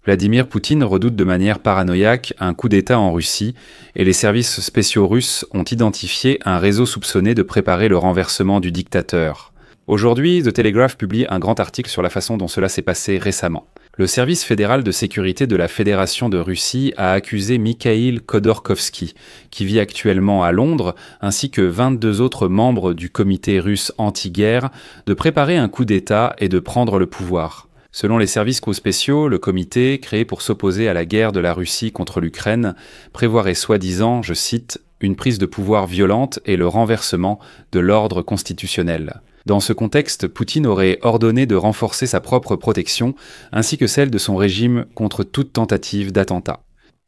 Vladimir Poutine redoute de manière paranoïaque un coup d'État en Russie et les services spéciaux russes ont identifié un réseau soupçonné de préparer le renversement du dictateur. Aujourd'hui, The Telegraph publie un grand article sur la façon dont cela s'est passé récemment. Le service fédéral de sécurité de la Fédération de Russie a accusé Mikhail Khodorkovsky, qui vit actuellement à Londres, ainsi que 22 autres membres du comité russe anti-guerre, de préparer un coup d'État et de prendre le pouvoir. Selon les services spéciaux, le comité, créé pour s'opposer à la guerre de la Russie contre l'Ukraine, prévoirait soi-disant, je cite, « une prise de pouvoir violente et le renversement de l'ordre constitutionnel ». Dans ce contexte, Poutine aurait ordonné de renforcer sa propre protection, ainsi que celle de son régime contre toute tentative d'attentat.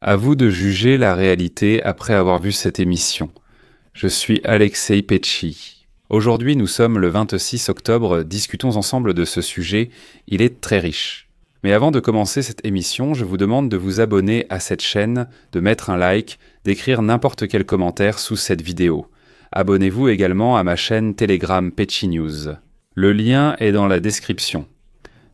À vous de juger la réalité après avoir vu cette émission. Je suis Alexei Petchy. Aujourd'hui, nous sommes le 26 octobre, discutons ensemble de ce sujet, il est très riche. Mais avant de commencer cette émission, je vous demande de vous abonner à cette chaîne, de mettre un like, d'écrire n'importe quel commentaire sous cette vidéo. Abonnez-vous également à ma chaîne Telegram Petchy News. Le lien est dans la description.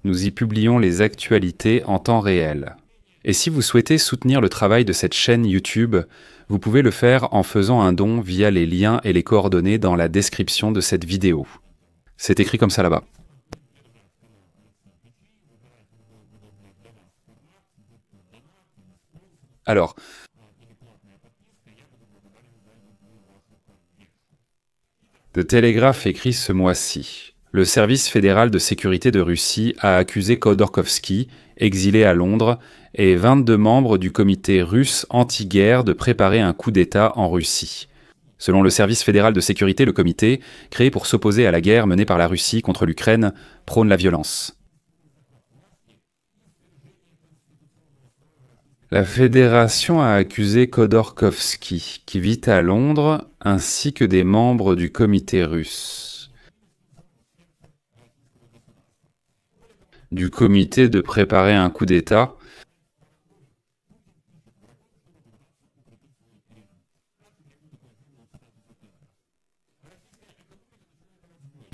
Nous y publions les actualités en temps réel. Et si vous souhaitez soutenir le travail de cette chaîne YouTube, vous pouvez le faire en faisant un don via les liens et les coordonnées dans la description de cette vidéo. C'est écrit comme ça là-bas. Alors, The Telegraph écrit ce mois-ci. Le service fédéral de sécurité de Russie a accusé Khodorkovsky, exilé à Londres, et 22 membres du comité russe anti-guerre de préparer un coup d'État en Russie. Selon le service fédéral de sécurité, le comité, créé pour s'opposer à la guerre menée par la Russie contre l'Ukraine, prône la violence. La fédération a accusé Khodorkovsky, qui vit à Londres, ainsi que des membres du comité russe. Du comité de préparer un coup d'État.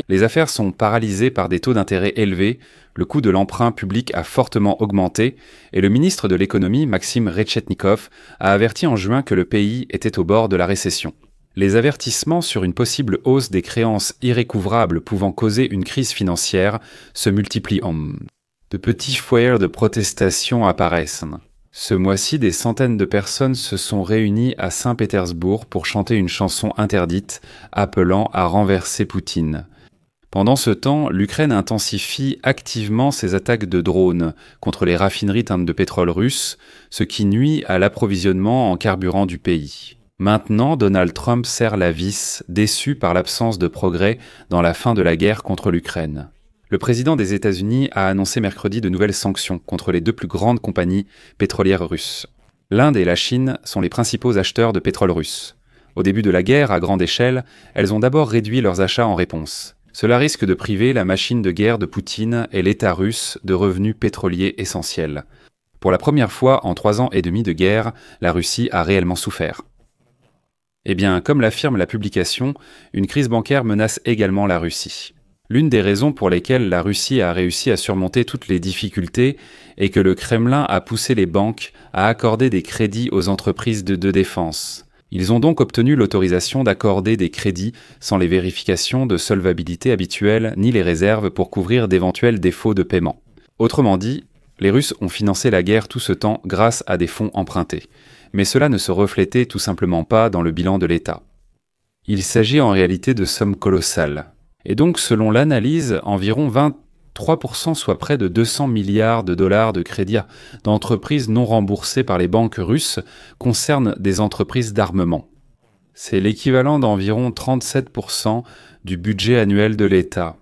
Les affaires sont paralysées par des taux d'intérêt élevés, le coût de l'emprunt public a fortement augmenté et le ministre de l'économie, Maxime Rechetnikov, a averti en juin que le pays était au bord de la récession. Les avertissements sur une possible hausse des créances irrécouvrables pouvant causer une crise financière se multiplient. De petits foyers de protestation apparaissent. Ce mois-ci, des centaines de personnes se sont réunies à Saint-Pétersbourg pour chanter une chanson interdite appelant à renverser Poutine. Pendant ce temps, l'Ukraine intensifie activement ses attaques de drones contre les raffineries de pétrole russes, ce qui nuit à l'approvisionnement en carburant du pays. Maintenant, Donald Trump serre la vis, déçu par l'absence de progrès dans la fin de la guerre contre l'Ukraine. Le président des États-Unis a annoncé mercredi de nouvelles sanctions contre les deux plus grandes compagnies pétrolières russes. L'Inde et la Chine sont les principaux acheteurs de pétrole russe. Au début de la guerre, à grande échelle, elles ont d'abord réduit leurs achats en réponse. Cela risque de priver la machine de guerre de Poutine et l'État russe de revenus pétroliers essentiels. Pour la première fois en 3 ans et demi de guerre, la Russie a réellement souffert. Eh bien, comme l'affirme la publication, une crise bancaire menace également la Russie. L'une des raisons pour lesquelles la Russie a réussi à surmonter toutes les difficultés est que le Kremlin a poussé les banques à accorder des crédits aux entreprises de défense. Ils ont donc obtenu l'autorisation d'accorder des crédits sans les vérifications de solvabilité habituelles ni les réserves pour couvrir d'éventuels défauts de paiement. Autrement dit, les Russes ont financé la guerre tout ce temps grâce à des fonds empruntés. Mais cela ne se reflétait tout simplement pas dans le bilan de l'État. Il s'agit en réalité de sommes colossales. Et donc, selon l'analyse, environ 23%, soit près de 200 milliards de dollars de crédits d'entreprises non remboursés par les banques russes concernent des entreprises d'armement. C'est l'équivalent d'environ 37% du budget annuel de l'État.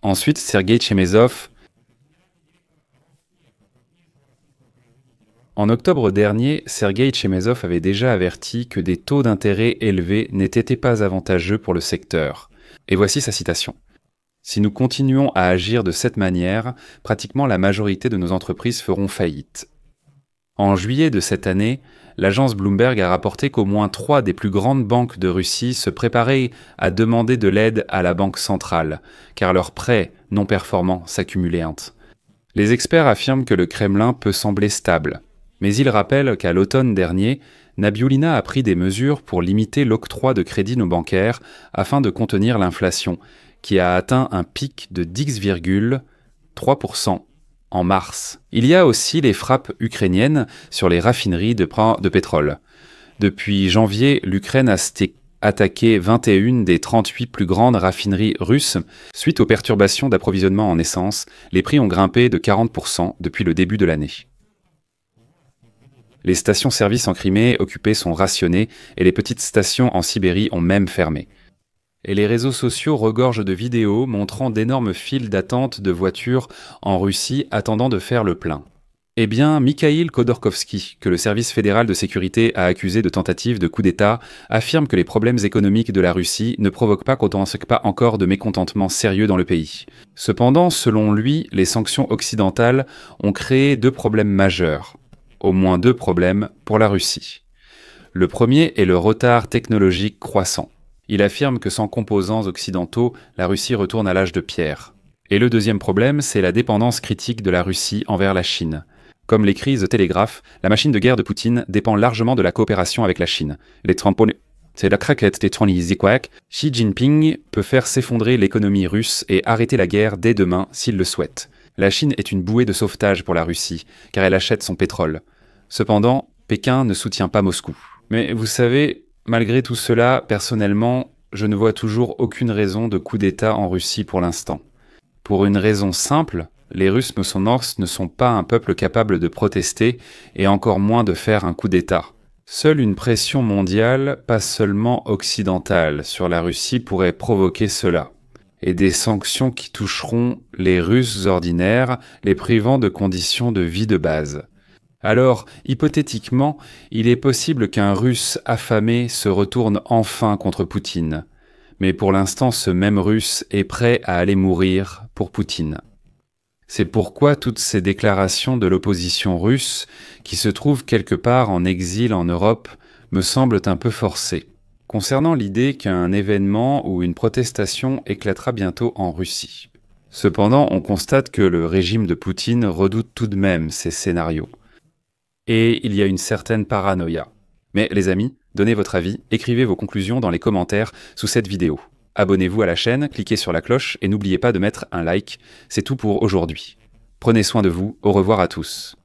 Ensuite, Sergueï Chemezov. En octobre dernier, Sergueï Chemezov avait déjà averti que des taux d'intérêt élevés n'étaient pas avantageux pour le secteur. Et voici sa citation. « Si nous continuons à agir de cette manière, pratiquement la majorité de nos entreprises feront faillite. » En juillet de cette année, l'agence Bloomberg a rapporté qu'au moins 3 des plus grandes banques de Russie se préparaient à demander de l'aide à la banque centrale, car leurs prêts non performants s'accumulaient. Les experts affirment que le Kremlin peut sembler stable, mais ils rappellent qu'à l'automne dernier, Nabiullina a pris des mesures pour limiter l'octroi de crédits non bancaires afin de contenir l'inflation, qui a atteint un pic de 10,3% en mars. Il y a aussi les frappes ukrainiennes sur les raffineries de pétrole. Depuis janvier, l'Ukraine a attaqué 21 des 38 plus grandes raffineries russes. Suite aux perturbations d'approvisionnement en essence, les prix ont grimpé de 40% depuis le début de l'année. Les stations-service en Crimée occupées sont rationnées et les petites stations en Sibérie ont même fermé. Et les réseaux sociaux regorgent de vidéos montrant d'énormes files d'attente de voitures en Russie attendant de faire le plein. Eh bien, Mikhail Khodorkovsky, que le service fédéral de sécurité a accusé de tentative de coup d'État, affirme que les problèmes économiques de la Russie ne provoquent pas encore de mécontentement sérieux dans le pays. Cependant, selon lui, les sanctions occidentales ont créé 2 problèmes majeurs. Au moins 2 problèmes pour la Russie. Le premier est le retard technologique croissant. Il affirme que sans composants occidentaux, la Russie retourne à l'âge de pierre. Et le deuxième problème, c'est la dépendance critique de la Russie envers la Chine. Comme l'écrit The Telegraph, la machine de guerre de Poutine dépend largement de la coopération avec la Chine. C'est la craquette des Zikouak. Xi Jinping peut faire s'effondrer l'économie russe et arrêter la guerre dès demain s'il le souhaite. La Chine est une bouée de sauvetage pour la Russie, car elle achète son pétrole. Cependant, Pékin ne soutient pas Moscou. Mais vous savez, malgré tout cela, personnellement, je ne vois toujours aucune raison de coup d'État en Russie pour l'instant. Pour une raison simple, les Russes ne sont pas un peuple capable de protester et encore moins de faire un coup d'État. Seule une pression mondiale, pas seulement occidentale, sur la Russie pourrait provoquer cela. Et des sanctions qui toucheront les Russes ordinaires, les privant de conditions de vie de base. Alors, hypothétiquement, il est possible qu'un Russe affamé se retourne enfin contre Poutine. Mais pour l'instant, ce même Russe est prêt à aller mourir pour Poutine. C'est pourquoi toutes ces déclarations de l'opposition russe, qui se trouve quelque part en exil en Europe, me semblent un peu forcées. Concernant l'idée qu'un événement ou une protestation éclatera bientôt en Russie. Cependant, on constate que le régime de Poutine redoute tout de même ces scénarios. Et il y a une certaine paranoïa. Mais les amis, donnez votre avis, écrivez vos conclusions dans les commentaires sous cette vidéo. Abonnez-vous à la chaîne, cliquez sur la cloche et n'oubliez pas de mettre un like. C'est tout pour aujourd'hui. Prenez soin de vous, au revoir à tous.